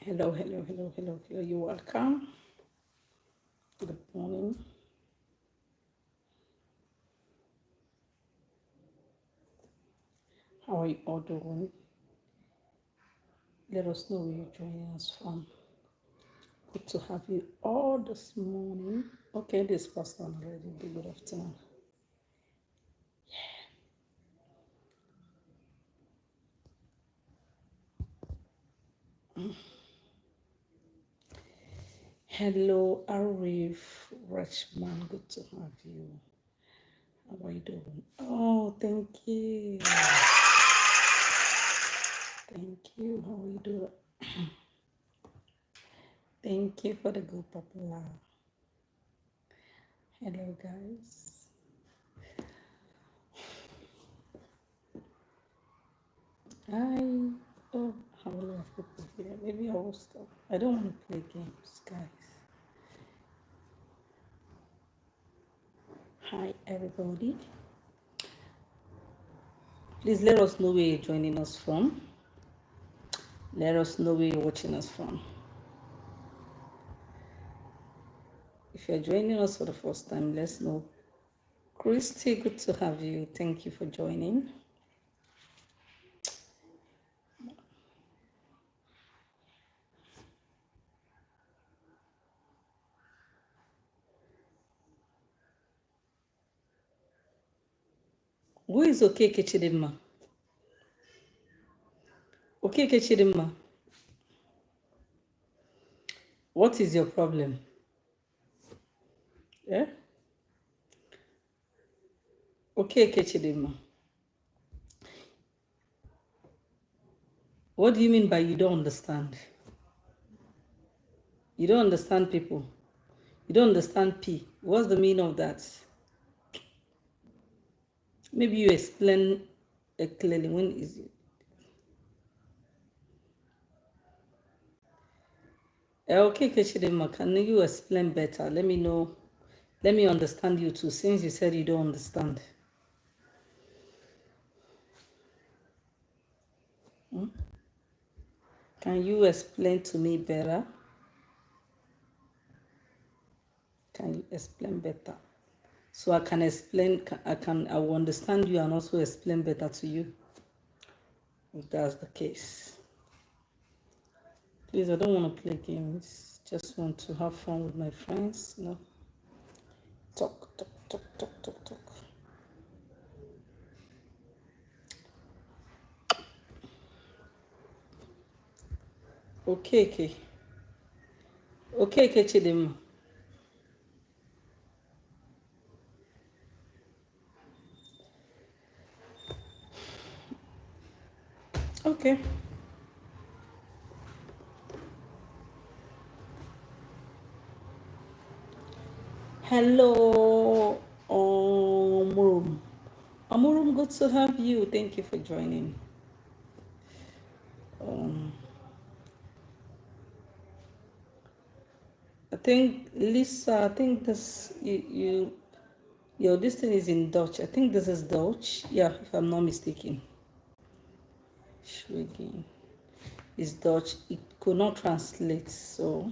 Hello, hello, hello, hello, hello. You're welcome. Good morning. How are you all doing? Let us know where you're joining us from. Good to have you all this morning. Okay, this person already. Good afternoon. Hello, Arif Rachman. Good to have you. How are you doing? Oh, thank you. Thank you. How are you doing? Thank you for the good popular. Hello, guys. Hi. Oh, how will I put it here? Maybe I will stop. I don't want to play games, guys. Hi, everybody. Please let us know where you're joining us from. Let us know where you're watching us from. If you're joining us for the first time, let's know. Christy, good to have you. Thank you for joining. Who is Okeke Chidimma? Okeke Chidimma, what is your problem? Yeah? Okeke Chidimma. What do you mean by you don't understand? You don't understand people. You don't understand P. What's the meaning of that? Maybe you explain clearly. When is it? Okay, Kechidema, can you explain better? Let me know. Let me understand you too, since you said you don't understand. Can you explain to me better? Can you explain better? So I can explain, I will understand you and also explain better to you, if that's the case. Please, I don't want to play games. Just want to have fun with my friends, you know. Talk, talk, talk, talk, talk, talk. Okay, okay. Okay, Kechidema. Okay. Hello, Amurum. Amurum, good to have you. Thank you for joining. I think Lisa, I think this your this thing is in Dutch. I think this is Dutch. Yeah, if I'm not mistaken. Schwegen is Dutch. It could not translate, so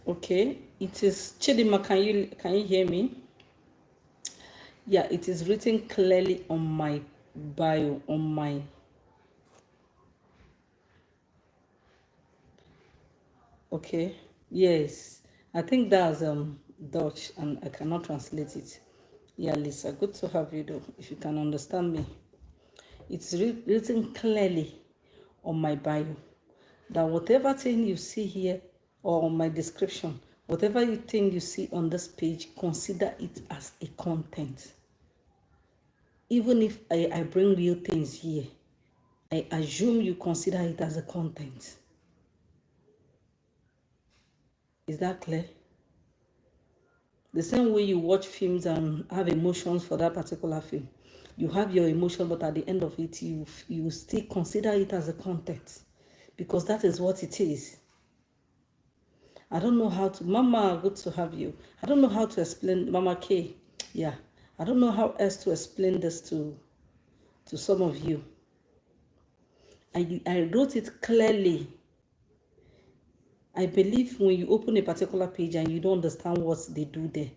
okay. It is Chidima. Can you hear me? Yeah, it is written clearly on my bio, on my. Okay. Yes. I think that's Dutch and I cannot translate it. Yeah, Lisa, good to have you though, if you can understand me. It's written clearly on my bio that whatever thing you see here or on my description, whatever you think you see on this page, consider it as a content. Even if I bring real things here, I assume you consider it as a content. Is that clear? The same way you watch films and have emotions for that particular film. You have your emotion, but at the end of it, you still consider it as a content because that is what it is. I don't know how to, Mama, good to have you. I don't know how to explain, Mama K. Yeah, I don't know how else to explain this to some of you. I wrote it clearly. I believe when you open a particular page and you don't understand what they do there,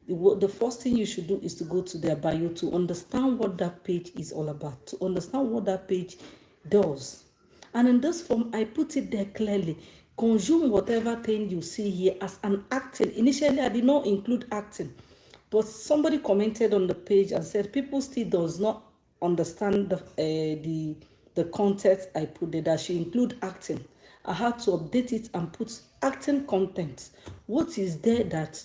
the first thing you should do is to go to their bio to understand what that page is all about, to understand what that page does. And in this form, I put it there clearly. Consume whatever thing you see here as an acting. Initially, I did not include acting, but somebody commented on the page and said people still does not understand the content I put there, that she include acting. I had to update it and put acting content. What is there that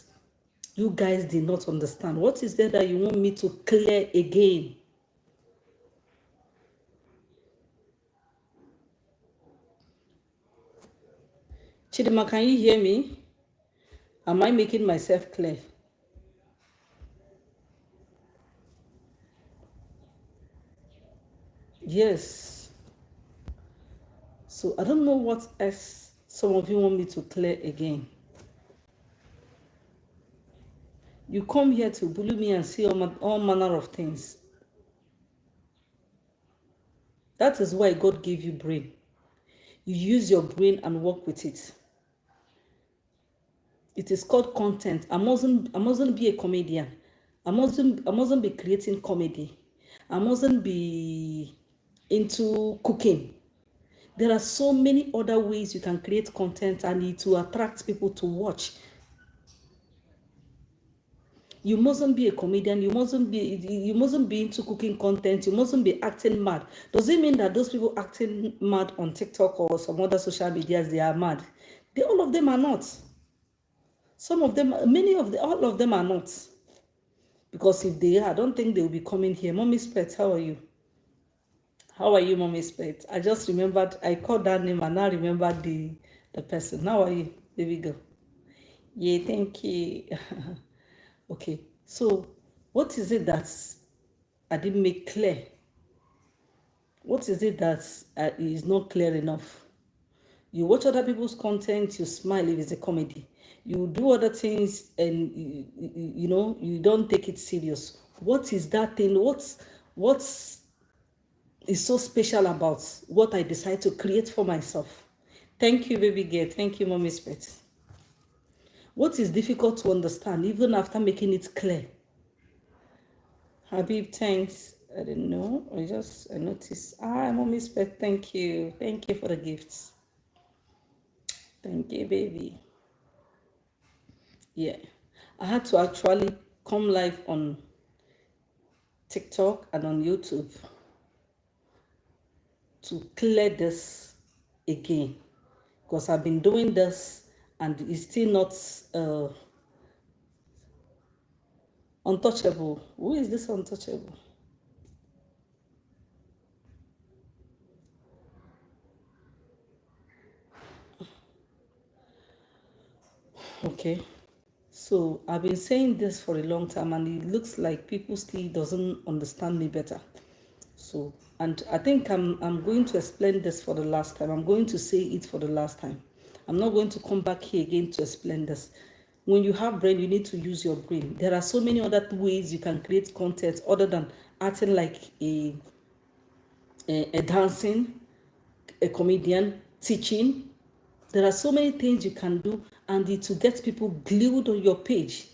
you guys did not understand? What is there that you want me to clear again? Chidima, can you hear me? Am I making myself clear? Yes. So I don't know what else some of you want me to clear again. You come here to bully me and see all manner of things. That is why God gave you brain. You use your brain and work with it. It is called content. I mustn't be a comedian. I mustn't be creating comedy. I mustn't be into cooking. There are so many other ways you can create content and it will attract people to watch. You mustn't be a comedian. You mustn't be into cooking content. You mustn't be acting mad. Does it mean that those people acting mad on TikTok or some other social medias, they are mad? All of them are not. Some of them, all of them are not. Because if they are, I don't think they will be coming here. Mommy Spet, how are you? How are you, Mommy Spet? I just remembered, I called that name and now remembered the person. How are you? There we go. Yeah, thank you. Okay, so what is it that I didn't make clear? What is it that is not clear enough? You watch other people's content, you smile if it's a comedy. You do other things and you don't take it serious. What is that thing? What's is so special about what I decide to create for myself? Thank you, baby girl. Thank you, Mommy Spet. What is difficult to understand even after making it clear? Habib, thanks. I didn't know. I noticed. Mommy Spet, thank you. Thank you for the gifts. Thank you, baby. Yeah. I had to actually come live on TikTok and on YouTube to clear this again. Because I've been doing this and it's still not untouchable. Who is this untouchable? Okay. So I've been saying this for a long time and it looks like people still doesn't understand me better. So, and I think I'm going to explain this for the last time. I'm going to say it for the last time. I'm not going to come back here again to explain this. When you have brain, you need to use your brain. There are so many other ways you can create content other than acting like a dancing, a comedian, teaching. There are so many things you can do and it to get people glued on your page,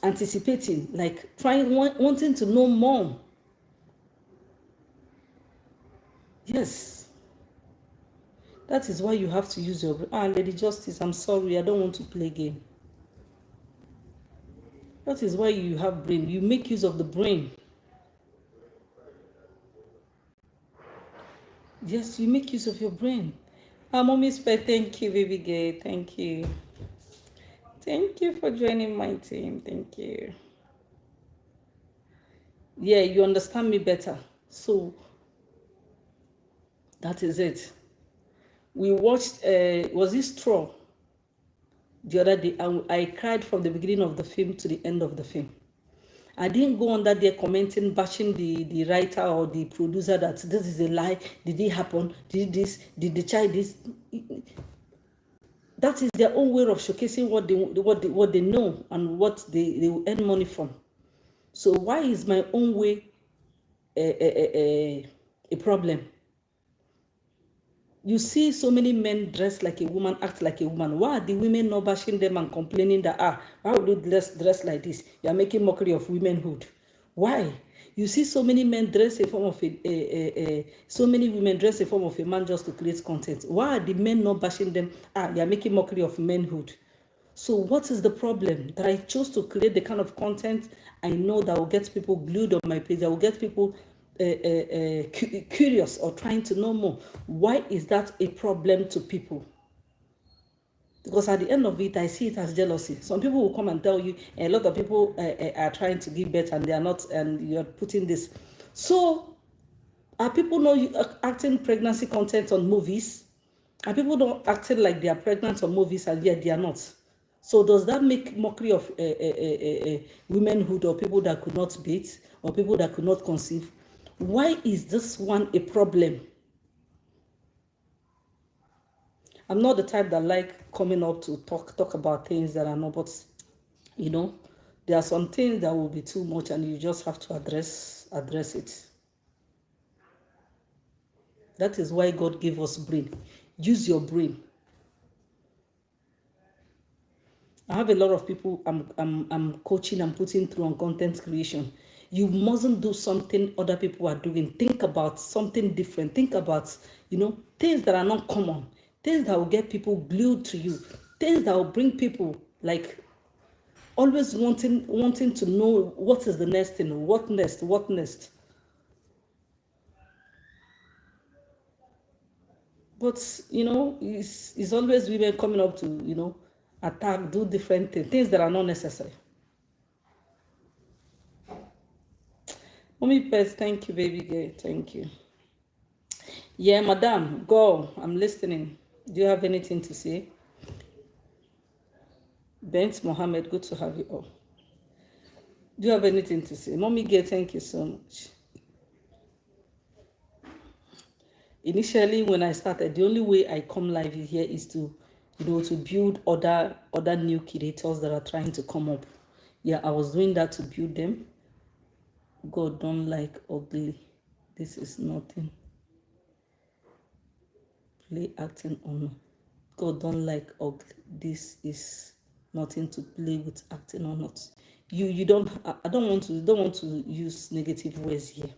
anticipating, like wanting to know more. Yes. That is why you have to use your brain. Lady Justice, I'm sorry, I don't want to play game. That is why you have brain. You make use of the brain. Yes, you make use of your brain. Mommy Spet, thank you, baby girl. Thank you. Thank you for joining my team. Thank you. Yeah, you understand me better. So that is it. We watched, was it Straw? The other day, I cried from the beginning of the film to the end of the film. I didn't go under there commenting, bashing the writer or the producer that this is a lie. Did it happen? Did this? Did the child this? That is their own way of showcasing what they know and what they will earn money from. So why is my own way a problem? You see so many men dress like a woman, act like a woman. Why are the women not bashing them and complaining that, why would you dress like this? You are making mockery of womanhood. Why? You see so many men dress a form of so many women dress a form of a man just to create content. Why are the men not bashing them? You are making mockery of manhood. So what is the problem? That I chose to create the kind of content I know that will get people glued on my page, that will get people curious or trying to know more. Why is that a problem to people? Because at the end of it, I see it as jealousy. Some people will come and tell you, a lot of people are trying to give birth and they are not, and you're putting this. So are people not acting pregnancy content on movies? Are people not acting like they are pregnant on movies and yet they are not? So does that make mockery of womanhood, or people that could not beat, or people that could not conceive? Why is this one a problem? I'm not the type that like coming up to talk about things that are not, but there are some things that will be too much and you just have to address it. That is why God gave us brain. Use your brain. I have a lot of people I'm coaching and putting through on content creation. You mustn't do something other people are doing. Think about something different. Think about, things that are not common. Things that will get people glued to you. Things that will bring people like always wanting to know what is the next thing, what next. But it's always women coming up to attack, do different things that are not necessary. Mommy Pets, thank you, baby girl. Thank you. Yeah, madam, go. I'm listening. Do you have anything to say? Bent Mohammed, good to have you all. Do you have anything to say? Mommy girl, thank you so much. Initially, when I started, the only way I come live here is to, to build other new creators that are trying to come up. Yeah, I was doing that to build them. God don't like ugly. This is nothing. Play acting on. God don't like ugly. This is nothing to play with acting or not. You don't. I don't want to use negative words here.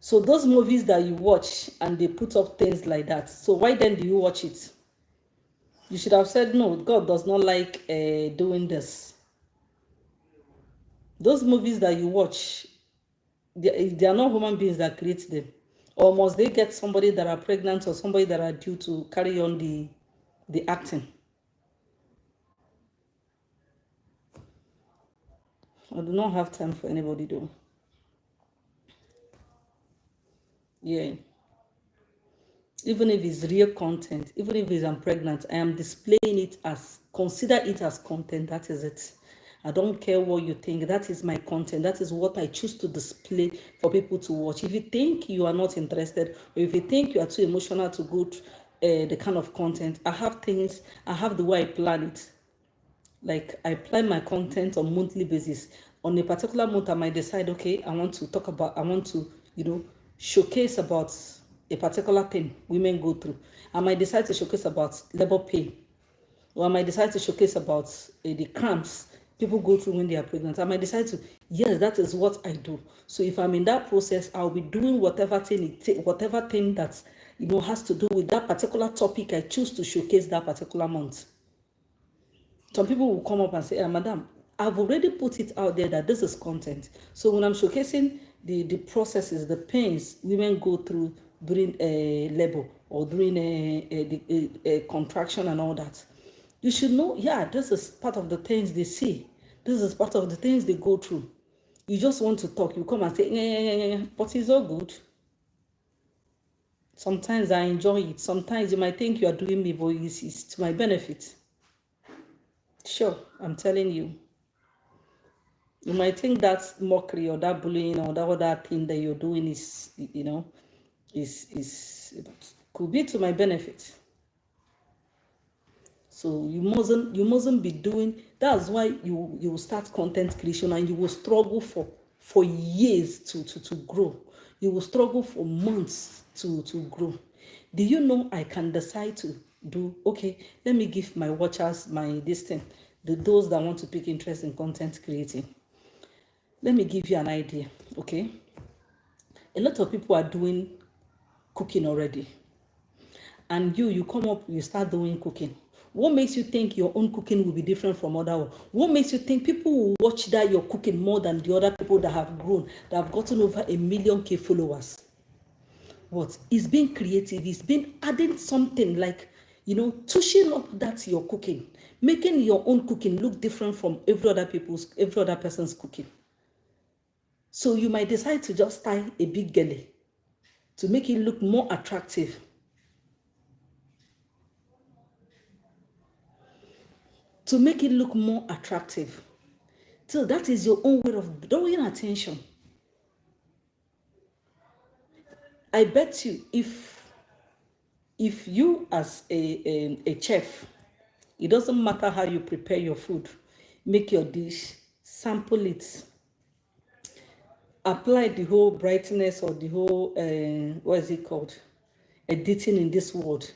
So those movies that you watch and they put up things like that. So why then do you watch it? You should have said no. God does not like doing this. Those movies that you watch, they are not human beings that create them. Or must they get somebody that are pregnant or somebody that are due to carry on the acting? I do not have time for anybody though. Yeah. Even if it's real content, even if it's I'm pregnant, I am displaying it as, consider it as content. That is it. I don't care what you think. That is my content. That is what I choose to display for people to watch. If you think you are not interested, or if you think you are too emotional to go to the kind of content, I have the way I plan it. Like I plan my content on monthly basis. On a particular month, I might decide, okay, I want to, showcase about a particular thing women go through. I might decide to showcase about labor pain, or I might decide to showcase about the cramps people go through when they are pregnant. I might decide to, yes, that is what I do. So if I'm in that process, I'll be doing whatever thing that has to do with that particular topic I choose to showcase that particular month. Some people will come up and say, madam, I've already put it out there that this is content. So when I'm showcasing the processes, the pains women go through during labor or during a contraction and all that, you should know, yeah, this is part of the things they see. This is part of the things they go through. You just want to talk. You come and say, yeah, but it's all good. Sometimes I enjoy it. Sometimes you might think you are doing me, but it's to my benefit. Sure, I'm telling you. You might think that's mockery or that bullying or that other thing that you're doing is could be to my benefit. So you mustn't be doing. That's why you will start content creation and you will struggle for years to grow. You will struggle for months to grow. Do you know I can decide to do, okay, let me give my watchers my this thing, those that want to pick interest in content creating. Let me give you an idea, okay? A lot of people are doing cooking already. And you come up, you start doing cooking. What makes you think your own cooking will be different from other one? What makes you think people will watch that you're cooking more than the other people that have grown, that have gotten over 1 million followers? What? It's being creative. It's been adding something like, touching up that you're cooking, making your own cooking look different from every other person's cooking. So you might decide to just tie a big gele to make it look more attractive. To make it look more attractive. So that is your own way of drawing attention. I bet you if you as a chef, it doesn't matter how you prepare your food, make your dish, sample it, apply the whole brightness or the whole what is it called, editing in this world,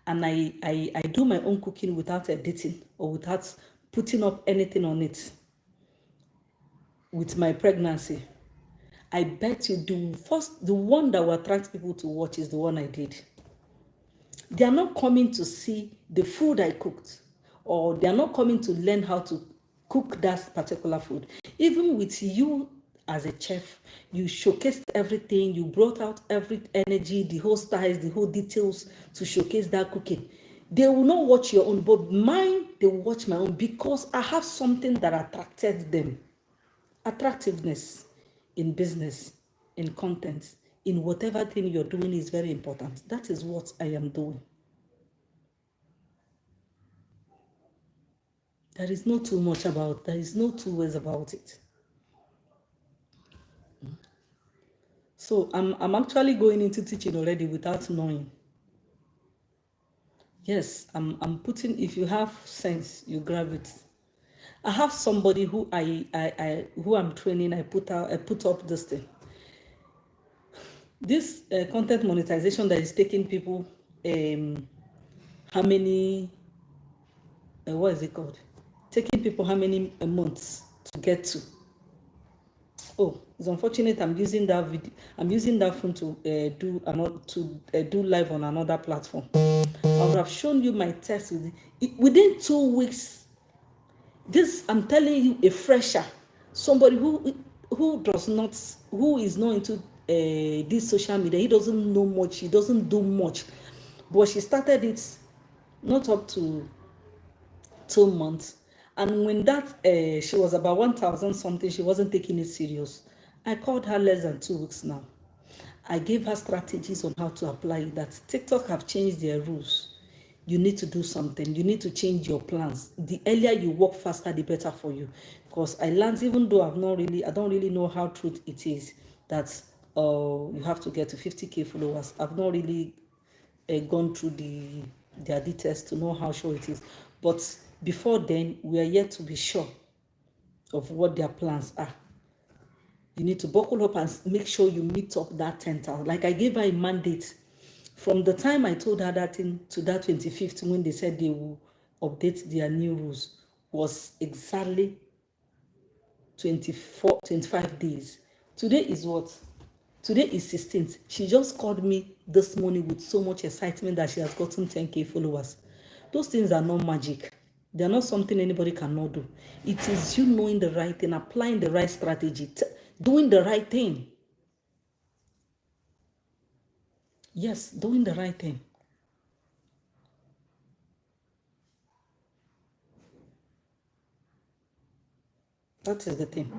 and I do my own cooking without editing or without putting up anything on it with my pregnancy. I bet you the one that will attract people to watch is the one I did. They are not coming to see the food I cooked, or they are not coming to learn how to cook that particular food. Even with you as a chef, you showcased everything, you brought out every energy, the whole styles, the whole details to showcase that cooking. They will not watch your own, but mine, they will watch my own because I have something that attracted them. Attractiveness in business, in content, in whatever thing you're doing is very important. That is what I am doing. There is no too much about, there is no two ways about it. So I'm actually going into teaching already without knowing. Yes, I'm putting, if you have sense, you grab it. I have somebody who who I'm training, I put up this thing. This content monetization that is taking people how many what is it called? Taking people how many months to get to. Oh, it's unfortunate I'm using that video. I'm using that phone to do live on another platform. I would have shown you my test within 2 weeks. This, I'm telling you, a fresher, somebody who is not into this social media. He doesn't know much. He doesn't do much, but she started it not up to 2 months, and when that she was about 1,000 something, she wasn't taking it serious. I called her less than 2 weeks now. I gave her strategies on how to apply it. That TikTok have changed their rules. You need to do something. You need to change your plans. The earlier you work faster, the better for you. Because I learned, even though I don't really know how true it is, that you have to get to 50K followers. I've not really gone through their details to know how sure it is. But before then, we are yet to be sure of what their plans are. You need to buckle up and make sure you meet up that 10,000. Like I gave her a mandate from the time I told her that thing to that 25th, when they said they will update their new rules, was exactly 25 days. Today is what? Today is 16th. She just called me this morning with so much excitement that she has gotten 10K followers. Those things are not magic. They are not something anybody cannot do. It is you knowing the right thing, applying the right strategy, doing the right thing. Yes, doing the right thing. That is the thing.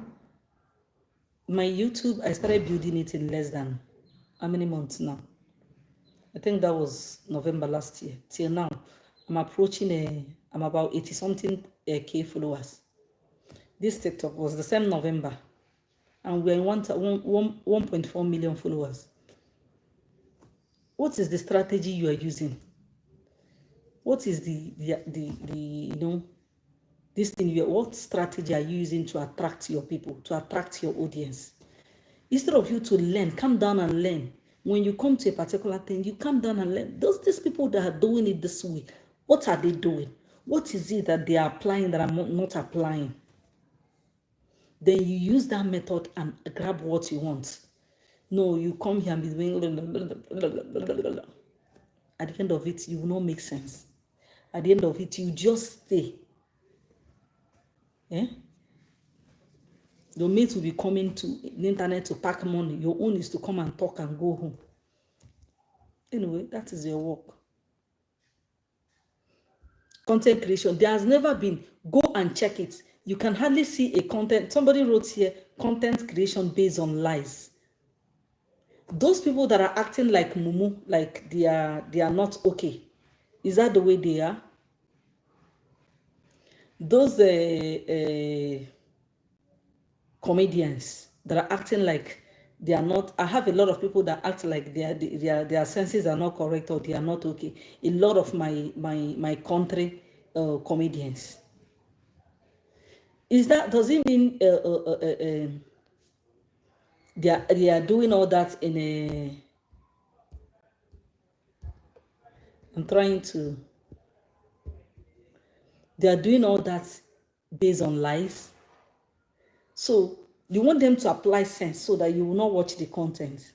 My YouTube, I started building it in less than how many months now? I think that was November last year. Till now, I'm about 80 something K followers. This TikTok was the same November, and we're in 1.4 million followers. What is the strategy you are using? what is the you know, this thing, what strategy are you using to attract your people, to attract your audience? Instead of you to learn, come down and learn. When you come to a particular thing, you come down and learn. These people that are doing it this way, what are they doing? What is it that they are applying that I'm not applying? Then you use that method and grab what you want. No, you come here and be doing. At the end of it, you will not make sense. At the end of it, you just stay. Eh? Your mate will be coming to the internet to pack money. Your own is to come and talk and go home. Anyway, that is your work. Content creation, there has never been, go and check it. You can hardly see a content. Somebody wrote here, content creation based on lies. Those people that are acting like mumu, like they are not okay. Is that the way they are? Those comedians that are acting like they are not. I have a lot of people that act like their senses are not correct or they are not okay. A lot of my country comedians. Does it mean they are doing all that in a? I'm trying to. They are doing all that based on lies. So you want them to apply sense so that you will not watch the content.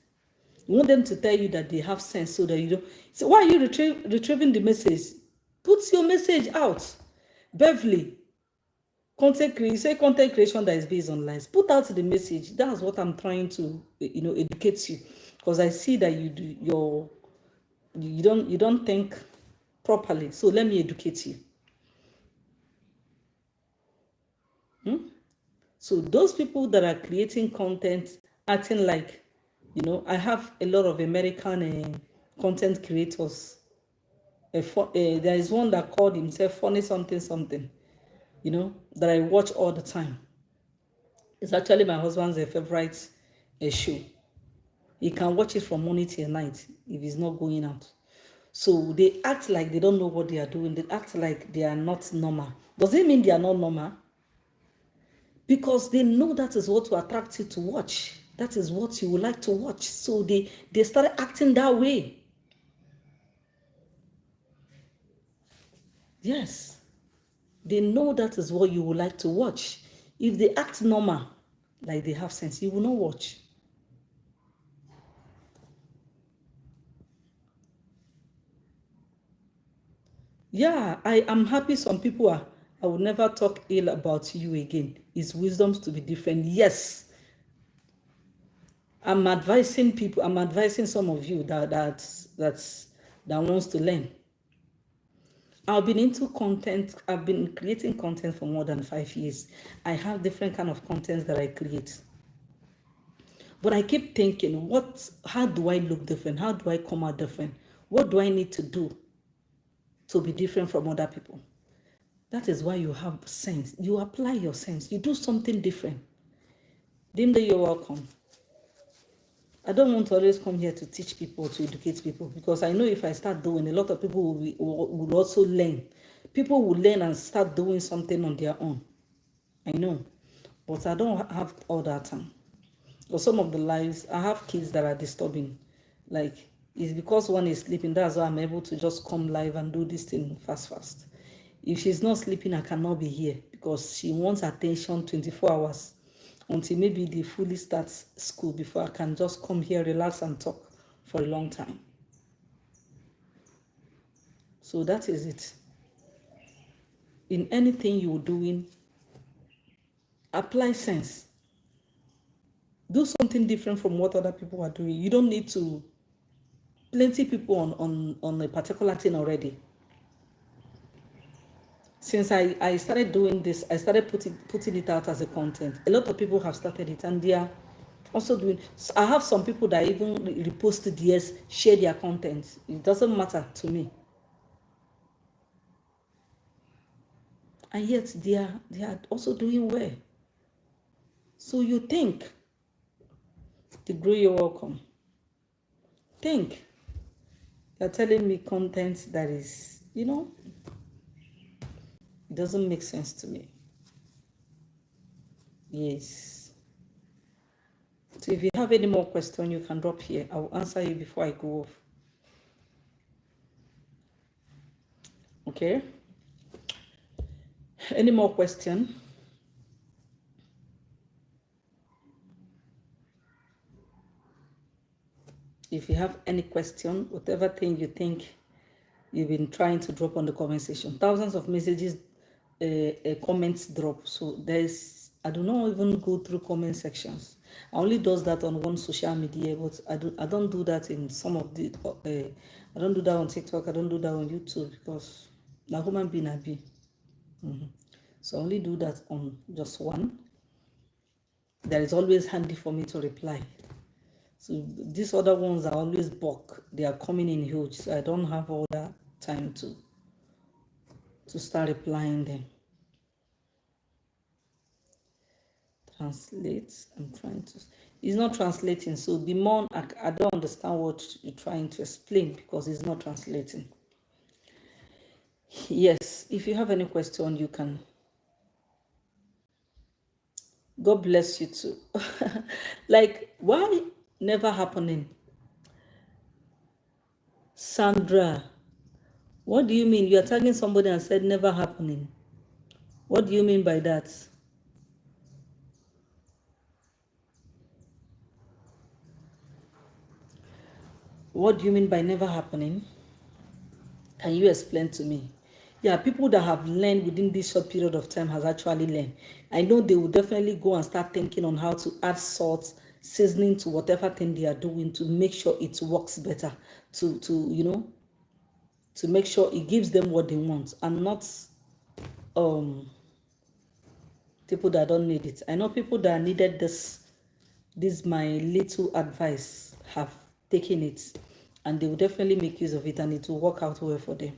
You want them to tell you that they have sense so that you don't. So why are you retrieving the message? Put your message out. Beverly, content creation that is based on lies. Put out the message. That's what I'm trying to, educate you, because I see that you don't think properly. So let me educate you. So those people that are creating content, acting like, I have a lot of American content creators. There is one that called himself Funny Something Something, that I watch all the time. It's actually my husband's favorite show. He can watch it from morning till night if he's not going out. So they act like they don't know what they are doing. They act like they are not normal. Does it mean they are not normal? Because they know that is what will attract you to watch. That is what you would like to watch. So they started acting that way. Yes. They know that is what you would like to watch. If they act normal, like they have sense, you will not watch. Yeah, I am happy some people are. I will never talk ill about you again. It's wisdoms to be different. Yes. I'm advising some of you that wants to learn. I've been into content. I've been creating content for more than 5 years. I have different kind of contents that I create. But I keep thinking, how do I look different? How do I come out different? What do I need to do to be different from other people? That is why you have sense. You apply your sense. You do something different. Dimda, you're welcome. I don't want to always come here to teach people, to educate people, because I know if I start doing, a lot of people will also learn. People will learn and start doing something on their own. I know, but I don't have all that time. Or some of the lives, I have kids that are disturbing. Like, it's because one is sleeping, that's why I'm able to just come live and do this thing fast. If she's not sleeping, I cannot be here because she wants attention 24 hours until maybe they fully start school before I can just come here, relax and talk for a long time. So that is it. In anything you're doing, apply sense. Do something different from what other people are doing. You don't need to. Plenty people on a particular thing already. Since I started doing this, I started putting it out as a content. A lot of people have started it, and they are also doing. So I have some people that even repost theirs, share their content. It doesn't matter to me. And yet they are also doing well. So you think, to grow, you're welcome. Think. You're telling me content that is, You know, it doesn't make sense to me. Yes. So if you have any more questions, you can drop here. I will answer you before I go off. Okay? Any more question? If you have any question, whatever thing you think you've been trying to drop on the comment section, thousands of messages, comments drop. So I do not even go through comment sections. I only does that on one social media, but I don't do that in some of the. I don't do that on TikTok. I don't do that on YouTube because na human being I be. So I only do that on just one. That is always handy for me to reply. So these other ones are always bulk. They are coming in huge. So I don't have all that time to start replying them. Translate. I'm trying to. It's not translating. So the more I don't understand what you're trying to explain because it's not translating. Yes. If you have any question, you can. God bless you too. Like, why never happening? Sandra, what do you mean? You are tagging somebody and said never happening. What do you mean by that? What do you mean by never happening? Can you explain to me? Yeah, people that have learned within this short period of time has actually learned. I know they will definitely go and start thinking on how to add salt, seasoning to whatever thing they are doing to make sure it works better, to make sure it gives them what they want and not people that don't need it. I know people that needed this my little advice have taken it and they will definitely make use of it and it will work out well for them.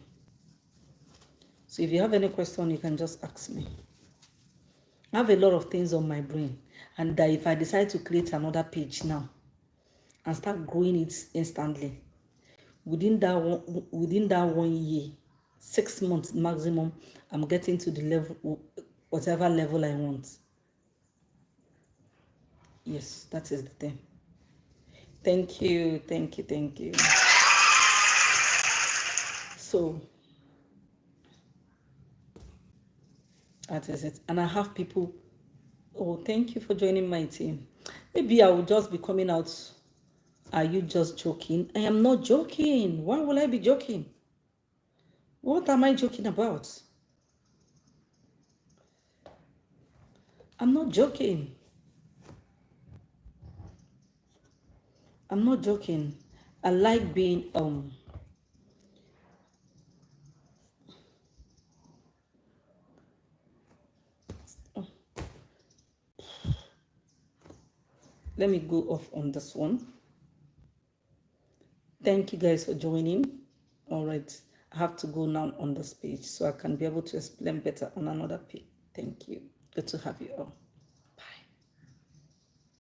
So if you have any question, you can just ask me. I have a lot of things on my brain, and that if I decide to create another page now and start growing it instantly, within that 1 year, 6 months maximum, I'm getting to the level, whatever level I want. Yes, that is the thing. Thank you. So that is it. And I have people. Oh, thank you for joining my team. Maybe I will just be coming out. Are you just joking? I am not joking. Why will I be joking? What am I joking about? I'm not joking. I'm not joking. I like being let me go off on this one. Thank you guys for joining. All right. I have to go now on this page so I can be able to explain better on another page. Thank you. Good to have you all.